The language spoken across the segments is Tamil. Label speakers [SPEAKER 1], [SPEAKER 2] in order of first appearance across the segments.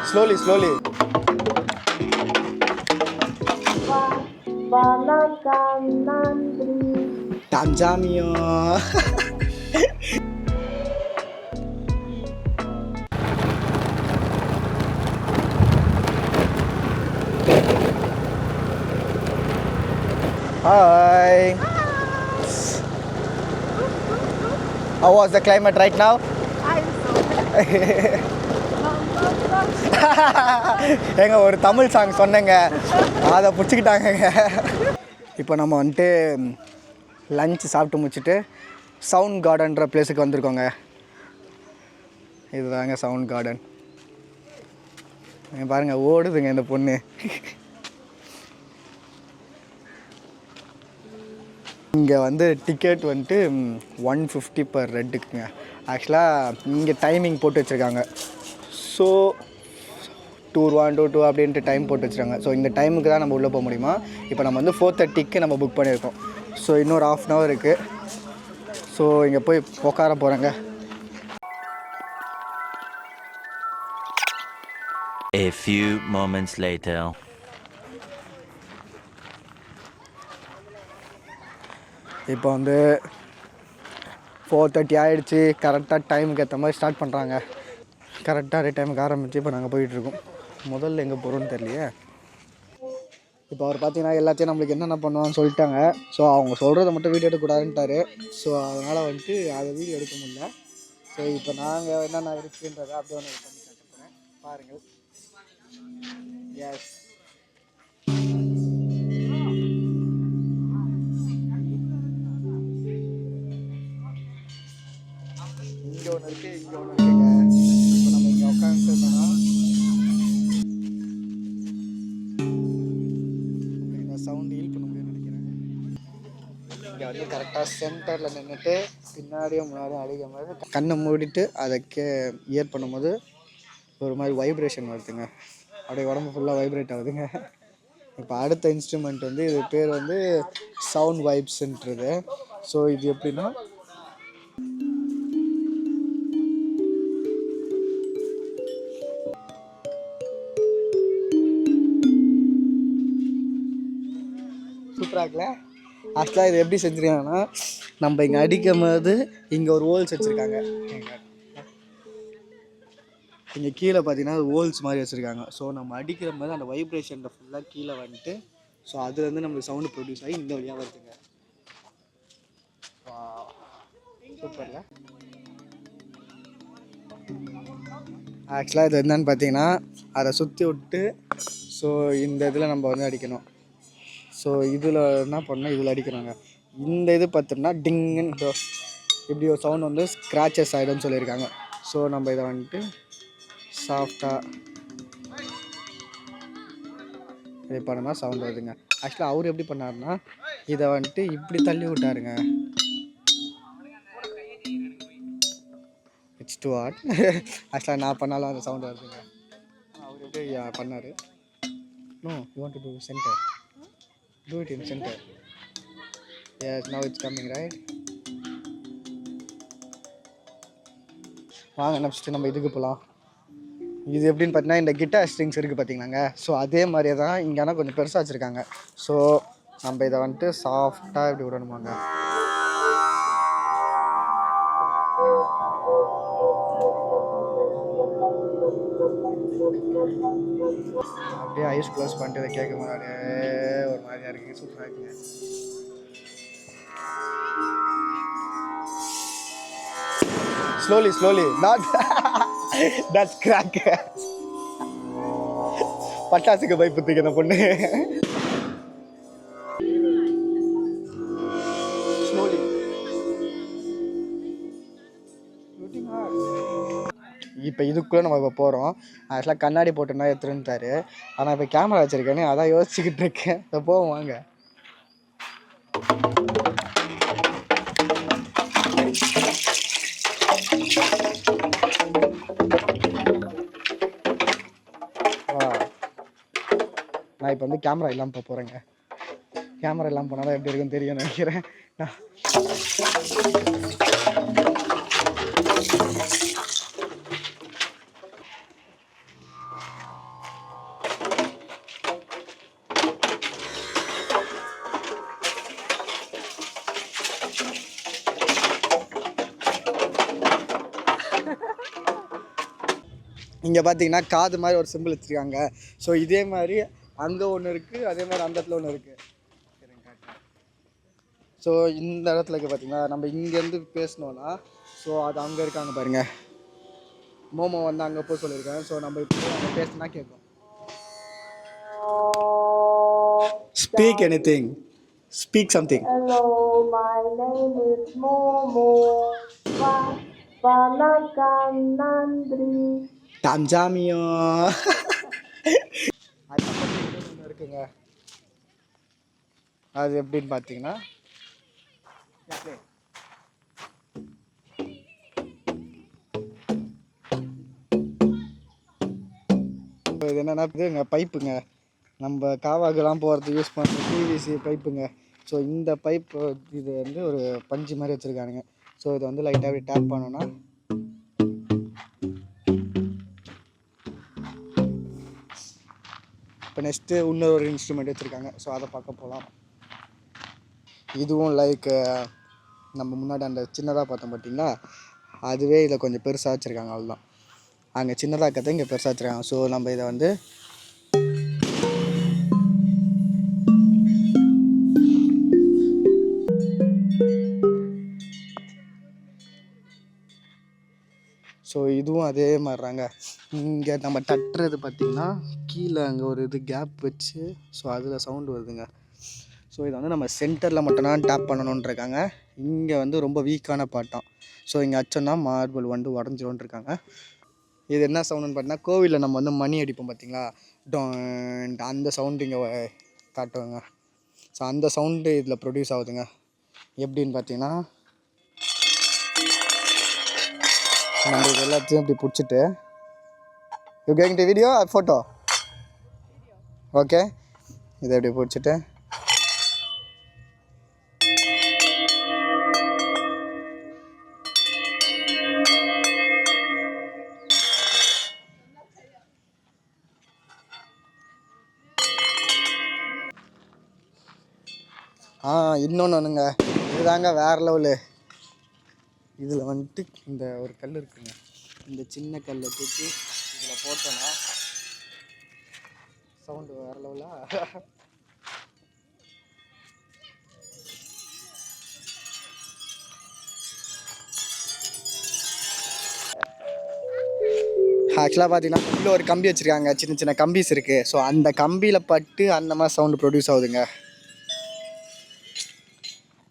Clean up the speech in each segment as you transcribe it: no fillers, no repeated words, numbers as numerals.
[SPEAKER 1] Slowly, slowly. Tanzania. Hi. How was the climate right now? ஏங்க ஒரு தமிழ் சாங் சொன்னேங்க, அதை பிடிச்சிக்கிட்டாங்கங்க. இப்போ நம்ம வந்துட்டு லஞ்ச் சாப்பிட்டு முடிச்சுட்டு சவுண்ட் கார்டன்ற பிளேஸுக்கு வந்திருக்கோங்க. இதுதாங்க சவுண்ட் கார்டன். பாருங்கள் ஓடுதுங்க இந்த பொண்ணு. இங்கே வந்து டிக்கெட் வந்துட்டு 150 பர் ரெட்டுக்குங்க. ஆக்சுவலாக இங்கே டைமிங் போட்டு வச்சுருக்காங்க. ஸோ 2:1 to 2 அப்படின்ட்டு டைம் போட்டு வச்சுருக்காங்க. ஸோ இந்த டைமுக்கு தான் நம்ம உள்ளே போக முடியுமா. இப்போ நம்ம வந்து 4:30க்கு நம்ம புக் பண்ணியிருக்கோம். ஸோ இன்னொரு 1/2 hour இருக்குது. ஸோ இங்கே போய் உட்கார போகிறேங்க.
[SPEAKER 2] A few moments later.
[SPEAKER 1] இப்போ வந்து 4:30 ஆகிடுச்சி. கரெக்டாக டைமுக்கு ஏற்ற மாதிரி ஸ்டார்ட் பண்ணுறாங்க. கரெக்டாக அதே டைமுக்கு ஆரம்பித்து இப்போ நாங்கள் போயிட்டுருக்கோம். முதல்ல எங்கே போகிறோன்னு தெரியலையே. இப்போ அவர் பார்த்தீங்கன்னா எல்லாத்தையும் நம்மளுக்கு என்னென்ன பண்ணுவான்னு சொல்லிட்டாங்க. ஸோ அவங்க சொல்கிறத மட்டும் வீடியோ எடுக்கக்கூடாதுன்ட்டாரு. ஸோ அதனால் வந்துட்டு அதை வீடியோ எடுக்க முடியல. ஸோ இப்போ நாங்கள் என்னென்ன இருக்குன்றதை அப்படியே ஒன்று பண்ணி காட்டுறேன், பாருங்கள். எஸ், இங்கே ஒன்று இருக்குது, இங்கே ஒன்று இருக்குங்க. இப்போ நம்ம இங்கே உட்காந்துட்டோம்னா இந்த சவுண்டு ஹீல் பண்ண முடியும்னு நினைக்கிறேன். இங்கே வந்து கரெக்டாக சென்டரில் நின்றுட்டு பின்னாடியும் முன்னாடியும் அடிக்கும் போது கண்ணை மூடிட்டு அதை இயர் பண்ணும்போது ஒரு மாதிரி வைப்ரேஷன் வருதுங்க. அப்படியே உடம்பு ஃபுல்லாக வைப்ரேட் ஆகுதுங்க. இப்போ அடுத்த இன்ஸ்ட்ருமெண்ட் வந்து இது பேர் வந்து சவுண்ட் வைப்ஸ்ன்றது. ஸோ இது எப்படின்னா சூப்பராக இருக்குல்ல. ஆக்சுவலாக இது எப்படி செஞ்சுருக்காங்கன்னா, நம்ம இங்கே அடிக்கும் போது இங்கே ஒரு ஹோல்ஸ் வச்சுருக்காங்க. இங்கே கீழே பார்த்தீங்கன்னா ஹோல்ஸ் மாதிரி வச்சுருக்காங்க. ஸோ நம்ம அடிக்கிற போது அந்த வைப்ரேஷனில் ஃபுல்லாக கீழே வந்துட்டு ஸோ அதுலேருந்து நம்மளுக்கு சவுண்டு ப்ரொடியூஸ் ஆகி இந்த வழியாக வருதுங்க. சூப்பரில். ஆக்சுவலாக இது என்னன்னு பார்த்தீங்கன்னா அதை சுற்றி விட்டு ஸோ இந்த இதில் நம்ம வந்து அடிக்கணும். ஸோ இதில் என்ன பண்ணால் இதில் அடிக்கிறாங்க. இந்த இது பார்த்தோம்னா டிங்குன்னு இப்படி ஒரு சவுண்ட் வந்து ஸ்க்ராச்சஸ் ஆகிடும்னு சொல்லியிருக்காங்க. ஸோ நம்ம இதை வந்துட்டு சாஃப்டாக இது பண்ணோம்னா சவுண்ட் வருதுங்க. ஆக்சுவலாக அவர் எப்படி பண்ணாருன்னா இதை வந்துட்டு இப்படி தள்ளி விட்டாருங்க. It's two heart. ஆக்சுவலாக நான் பண்ணாலும் அந்த சவுண்ட் வருதுங்க. அவர் எப்படி பண்ணார். No, you want to to centre. Do it in center. Yes, now it's coming, right? வாங்க நெக்ஸ்ட்டு நம்ம இதுக்கு போகலாம். இது எப்படின்னு பார்த்தீங்கன்னா இந்த கிட்டார் ஸ்ட்ரிங்ஸ் இருக்குது பார்த்தீங்களாங்க. ஸோ அதே மாதிரியே தான் இங்கே ஆனால் கொஞ்சம் பெருசாக வச்சுருக்காங்க. ஸோ நம்ம இதை வந்துட்டு சாஃப்டாக இப்படி விடணுமாங்க. அப்படியே ஐஸ் க்ளோஸ் பண்ணிட்டு இதை கேட்கும் போது அப்படியே ஒரு மாதிரியாக இருக்குது. சூப்பராக இருக்குங்க. Slowly, slowly. Not that's crack. பட்டாசுக்கு பயப்புத்துக்கு இந்த பொண்ணு. Slowly. இப்போ இதுக்குள்ளே நம்ம இப்போ போகிறோம். ஆக்சுவலாக கண்ணாடி போட்டோன்னா எடுத்துருந்தாரு. ஆனால் இப்போ கேமரா வச்சுருக்கேன்னு அதான் யோசிச்சுக்கிட்டு இருக்கேன். இப்போ போவோம் வாங்க. நான் இப்போ வந்து கேமரா இல்லாமல் போக போகிறேங்க. கேமரா இல்லாமல் போனால் தான் எப்படி இருக்குன்னு தெரியும்னு நினைக்கிறேன். இங்கே பார்த்தீங்கன்னா காது மாதிரி ஒரு சிம்பிள் வச்சுருக்காங்க. ஸோ இதே மாதிரி அங்கே ஒன்று இருக்குது, அதே மாதிரி அந்த இடத்துல ஒன்று இருக்குது. ஸோ இந்த இடத்துல இருக்குது பார்த்தீங்களா, நம்ம இங்கேருந்து பேசணுன்னா ஸோ அது அங்கே இருக்காங்க பாருங்கள். மோமோ வந்து அங்கே போய் சொல்லியிருக்கேன். ஸோ நம்ம இப்போ அங்கே பேசினா கேட்கும். Speak anything, speak something.
[SPEAKER 3] Hello, my name is Momo. Vanakkam Nandri.
[SPEAKER 1] டாம்ஜாமியோ. அது ஒன்று இருக்குங்க. அது எப்படின்னு பார்த்தீங்கன்னா இது என்னென்னா இதுங்க பைப்புங்க, நம்ம காவாக்கெல்லாம் போகிறதுக்கு யூஸ் பண்ணுற பிவிசி பைப்புங்க. ஸோ இந்த பைப்பு இது வந்து ஒரு பஞ்சு மாதிரி வச்சுருக்கானுங்க. ஸோ இதை வந்து லைட்டாக அப்படி டேப் பண்ணோன்னா இப்போ நெக்ஸ்ட்டு இன்னொரு இன்ஸ்ட்ருமெண்ட் வச்சுருக்காங்க. ஸோ அதை பார்க்க போகலாம். இதுவும் லைக் நம்ம முன்னாடி அந்த சின்னதாக பார்த்தோம் பார்த்தீங்களா, அதுவே இதை கொஞ்சம் பெருசாக வச்சுருக்காங்க. அவ்வளோதான், அங்கே சின்னதாக கற்று இங்கே பெருசாக வச்சுருக்காங்க. ஸோ நம்ம இதை வந்து ஸோ இதுவும் அதே மாதிரிறாங்க. இங்கே நம்ம தட்டுறது பார்த்திங்கன்னா கீழே அங்கே ஒரு இது கேப் வச்சு ஸோ அதில் சவுண்டு வருதுங்க. ஸோ இதை வந்து நம்ம சென்டரில் மட்டும்தான் டேப் பண்ணணுன்ட்ருக்காங்க. இங்கே வந்து ரொம்ப வீக்கான பாட்டாம். ஸோ இங்கே அச்சோன்னா மார்பிள் வந்து உடஞ்சிரும்னு இருக்காங்க. இது என்ன சவுண்டுன்னு பார்த்தீங்கன்னா, கோவிலில் நம்ம வந்து மணி அடிப்போம் பார்த்தீங்களா, அந்த சவுண்டு இங்கே காட்டுவாங்க. ஸோ அந்த சவுண்டு இதில் ப்ரொடியூஸ் ஆகுதுங்க. எப்படின்னு பார்த்தீங்கன்னா, நம்ம இது எல்லாத்தையும் இப்படி பிடிச்சிட்டு you going to video R photo? Okay, இதை இப்படி பிடிச்சிட்டு இன்னொன்று ஒன்றுங்க, இதுதாங்க வேறு லெவலு. இதில் வந்துட்டு இந்த ஒரு கல் இருக்குங்க, இந்த சின்ன கல்லை தூக்கி இதில் போட்டோன்னா சவுண்டு வேறு லெவலாக. ஆக்சுவலாக பார்த்தீங்கன்னா உள்ளே ஒரு கம்பி வச்சுருக்காங்க, சின்ன சின்ன கம்பிஸ் இருக்குது. ஸோ அந்த கம்பியில் பட்டு அந்த மாதிரி சவுண்டு ப்ரொடியூஸ் ஆகுதுங்க.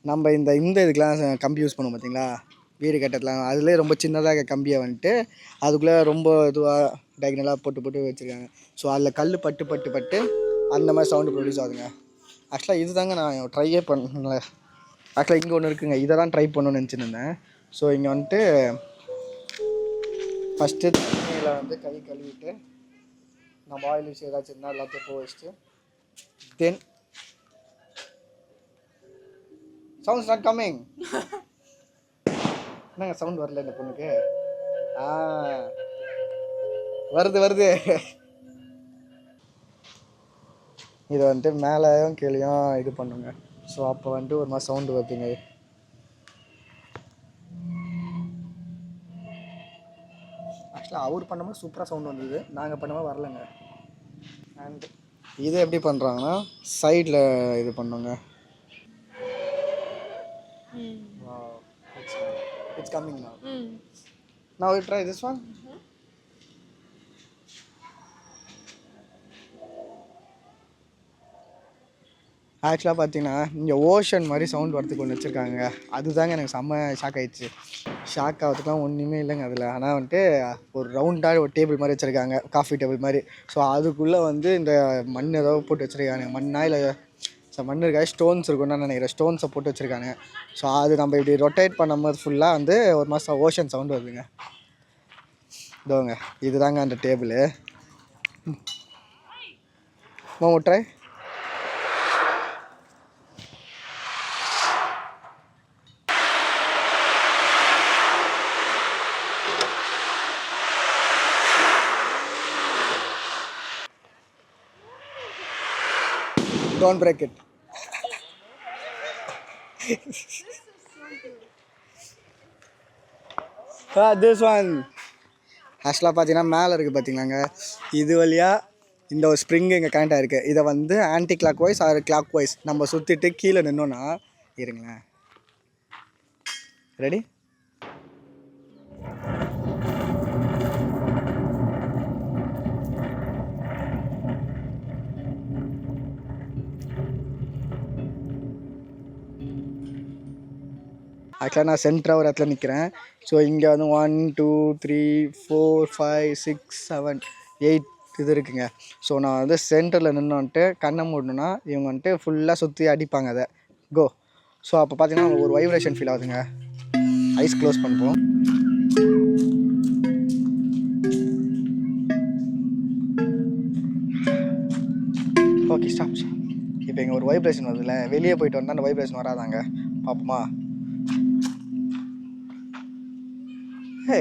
[SPEAKER 1] நம்ம இந்த இதுக்கெலாம் கம்பி யூஸ் பண்ணுவோம் பார்த்தீங்களா, வீடு கட்டலாம், அதுலேயே ரொம்ப சின்னதாக கம்பியை வந்துட்டு அதுக்குள்ளே ரொம்ப இதுவாக டைக்னலாக போட்டு வச்சுருக்காங்க. ஸோ அதில் கல் பட்டு அந்த மாதிரி சவுண்டு ப்ரொடியூஸ் ஆகுதுங்க. ஆக்சுவலாக இது தாங்க நான் ட்ரையே பண்ணல. ஆக்சுவலாக இங்கே ஒன்று இருக்குங்க, இதை தான் ட்ரை பண்ணணும்னு நினச்சிருந்தேன். ஸோ இங்கே வந்துட்டு ஃபஸ்ட்டு தண்ணியில் வந்து கை கழுவிட்டு நம்ம ஆயில் விஷயம் ஏதாச்சும் இருந்தால் எல்லாத்தையும் போக வச்சுட்டு தென் சவுண்ட்ஸ் நாட் கம்மிங். என்னங்க சவுண்ட் வரல இந்த பொண்ணுக்கு? வருது. இதை வந்துட்டு மேலேயும் கீழேயும் இது பண்ணுங்க. ஸோ அப்போ வந்துட்டு ஒரு மாதிரி சவுண்டு வருதுங்க. ஆக்சுவலாக அவர் பண்ணும்போது சூப்பராக சவுண்டு வந்தது, நாங்கள் பண்ணும்போது வரலைங்க. அண்ட் இதை எப்படி பண்ணுறாங்கன்னா சைடில் இது பண்ணுங்க. Wow, it's coming now. Now you try this one. ஆக்சுவலாக பார்த்தீங்கன்னா இங்கே ஓஷன் மாதிரி சவுண்ட் வரத்துக்கு ஒன்று வச்சுருக்காங்க. அதுதாங்க எனக்கு செம்ம ஷாக் ஆகிடுச்சு. ஷாக் ஆகிறதுக்குலாம் ஒன்றுமே இல்லைங்க அதில். ஆனால் வந்துட்டு ஒரு ரவுண்டாக ஒரு டேபிள் மாதிரி வச்சுருக்காங்க, காஃபி டேபிள் மாதிரி. ஸோ அதுக்குள்ளே வந்து இந்த மண் ஏதோ போட்டு வச்சுருக்காங்க. மண்ணா இல்லை மண் இருக்காது, ஸ்டோன்ஸ் இருக்குன்னு நான் நினைக்கிறேன். ஸ்டோன்ஸை போட்டு வச்சுருக்காங்க. ஸோ அது நம்ம இப்படி ரொட்டேட் பண்ணும்போது ஃபுல்லாக வந்து ஒரு மாதம் ஓஷன் சவுண்டு வருதுங்க. இதோங்க இதுதாங்க அந்த table. Momo try. Don't break it. This one. ஆக்சுவலாக பார்த்தீங்கன்னா மேலே இருக்குது பார்த்தீங்களாங்க, இது வழியாக இந்த ஒரு ஸ்ப்ரிங் இங்கே கனெக்ட் ஆகிருக்கு. இதை வந்து anticlockwise or clockwise நம்ம சுற்றிட்டு கீழே நின்னோன்னா இருங்களேன். ரெடி? ஆக்சுவலாக நான் சென்டராக ஒரு இடத்துல நிற்கிறேன். ஸோ இங்கே வந்து 1 2 3 4 5 6 7 8 இது இருக்குங்க. ஸோ நான் வந்து சென்டரில் நின்று வந்துட்டு கண்ணை மூடணுன்னா இவங்க வந்துட்டு ஃபுல்லாக சுற்றி அடிப்பாங்க அதை. கோ. ஸோ அப்போ பார்த்தீங்கன்னா ஒரு வைப்ரேஷன் ஃபீல் ஆகுதுங்க. ஐஸ் க்ளோஸ் பண்ணுவோம். Okay stop. இப்போ இங்கே ஒரு வைப்ரேஷன் வருதுல்ல, வெளியே போயிட்டு வந்தால் அந்த வைப்ரேஷன் வராதாங்க, பார்ப்போமா? ஹே,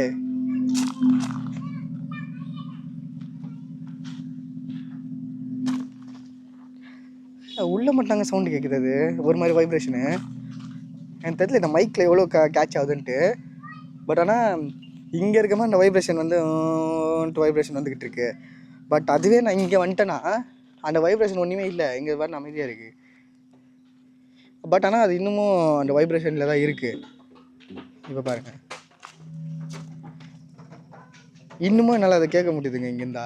[SPEAKER 1] உள்ளே மட்டும் சவுண்டு கேட்குது. அது ஒரு மாதிரி வைப்ரேஷனு. எனக்கு தெரியல இந்த மைக்கில் எவ்வளோ கேட்ச் ஆகுதுன்ட்டு. பட் ஆனால் இங்கே இருக்க மாதிரி அந்த வைப்ரேஷன் வந்து வைப்ரேஷன் வந்துக்கிட்டு இருக்கு. பட் அதுவே நான் இங்கே வந்துட்டேன்னா அந்த வைப்ரேஷன் ஒன்றுமே இல்லை. இங்கே பாட்டு அமைதியாக இருக்குது. பட் ஆனால் அது இன்னமும் அந்த வைப்ரேஷனில் தான் இருக்குது. இப்போ பாருங்கள், இன்னமும் என்னால் அதை கேட்க முடியுதுங்க இங்கேருந்தா.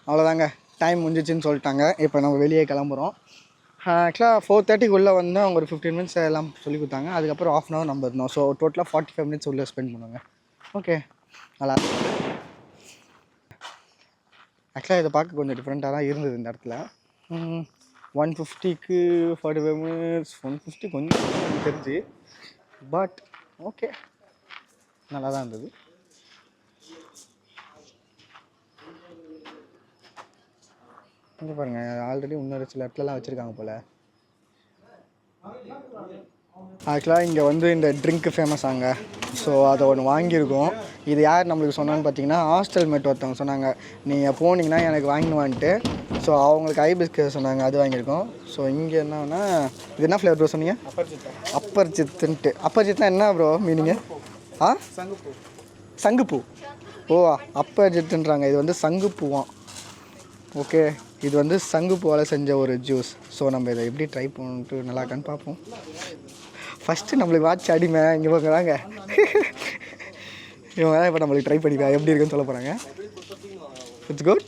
[SPEAKER 1] அவ்வளோதாங்க, டைம் முடிஞ்சிச்சின்னு சொல்லிட்டாங்க. இப்போ நம்ம வெளியே கிளம்புறோம். ஆக்சுவலாக 4:30 வந்து அவங்க ஒரு 15 மினிட்ஸ் எல்லாம் சொல்லி கொடுத்தாங்க. அதுக்கப்புறம் 1/2 hour நம்ம இருந்தோம். ஸோ டோட்டலாக 45 மினிட்ஸ் உள்ளே ஸ்பெண்ட் பண்ணுவாங்க. ஓகே, நல்லா. ஆக்சுவலாக இதை பார்க்க கொஞ்சம் டிஃப்ரெண்ட்டாக தான் இருந்தது இந்த இடத்துல. 150க்கு 45 மினிட்ஸ், 150 கொஞ்சம் தெரிஞ்சு. பட் ஓகே, நல்லா தான் இருந்தது. இங்கே பாருங்கள், ஆல்ரெடி இன்னொரு சில இடத்துலலாம் வச்சுருக்காங்க போல். ஆக்சுவலாக இங்கே வந்து இந்த ட்ரிங்க்கு ஃபேமஸ் ஆங்க. ஸோ அதை ஒன்று வாங்கியிருக்கோம். இது யார் நம்மளுக்கு சொன்னான்னு பார்த்தீங்கன்னா, ஹாஸ்டல் மேட் ஒருத்தவங்க சொன்னாங்க, நீங்கள் போனீங்கன்னா எனக்கு வாங்கினுவான்ட்டு. ஸோ அவங்களுக்கு ஐபிஸ்கட் சொன்னாங்க, அது வாங்கியிருக்கோம். ஸோ இங்கே என்னன்னா, இது என்ன ஃப்ளேவர் ப்ரோ சொன்னீங்க? அப்பர்ஜித்துன்ட்டு. அப்பர்ஜித்னா என்ன ப்ரோ மீனிங்கு? சங்குப்பூ. சங்குப்பூ. ஓ, அப்பர்ஜித்துன்றாங்க. இது வந்து சங்குப்பூவான். ஓகே, இது வந்து சங்குப்பூவால் செஞ்ச ஒரு ஜூஸ். ஸோ நம்ம இதை எப்படி ட்ரை பண்ணிட்டு நல்லா இருக்கான்னு பார்ப்போம். ஃபஸ்ட்டு நம்மளுக்கு வாட்ச் அடிமை இங்கே பார்க்குறாங்க. இவங்க தான் இப்போ நம்மளுக்கு ட்ரை பண்ணிக்கலாம் எப்படி இருக்குன்னு சொல்ல போகிறாங்க. It's good,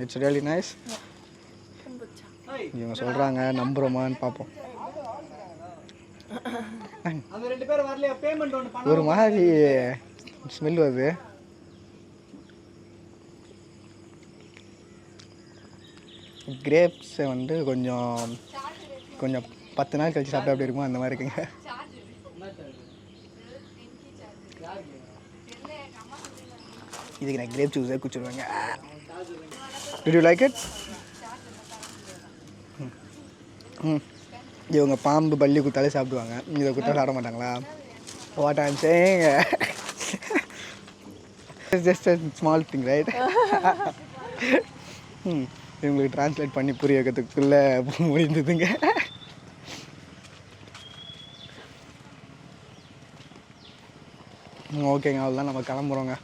[SPEAKER 1] it's really nice. இவங்க சொல்கிறாங்க, நம்புகிறோமான்னு பார்ப்போம். ஒரு மாதிரி ஸ்மெல் வருது. கிரேப்ஸை வந்து கொஞ்சம் 10 நாள் கழிச்சு சாப்பிட்டா அப்படி இருக்குமோ அந்த மாதிரி இருக்குங்க. இதுக்கு நான் கிரேப் ஜூஸே குடிச்சிடுவேங்க. Did you like it? இவங்க பாம்பு பள்ளி குத்தாலே சாப்பிடுவாங்க, இதை குத்தா சாப்பிட மாட்டாங்களா? What I'm saying, it's just a small thing, right? இவங்களுக்கு ட்ரான்ஸ்லேட் பண்ணி புரிய வைக்கிறதுக்குள்ளே முடிந்ததுங்க. ஓகேங்க, அவ்வளோதான், நம்ம கிளம்புறோங்க.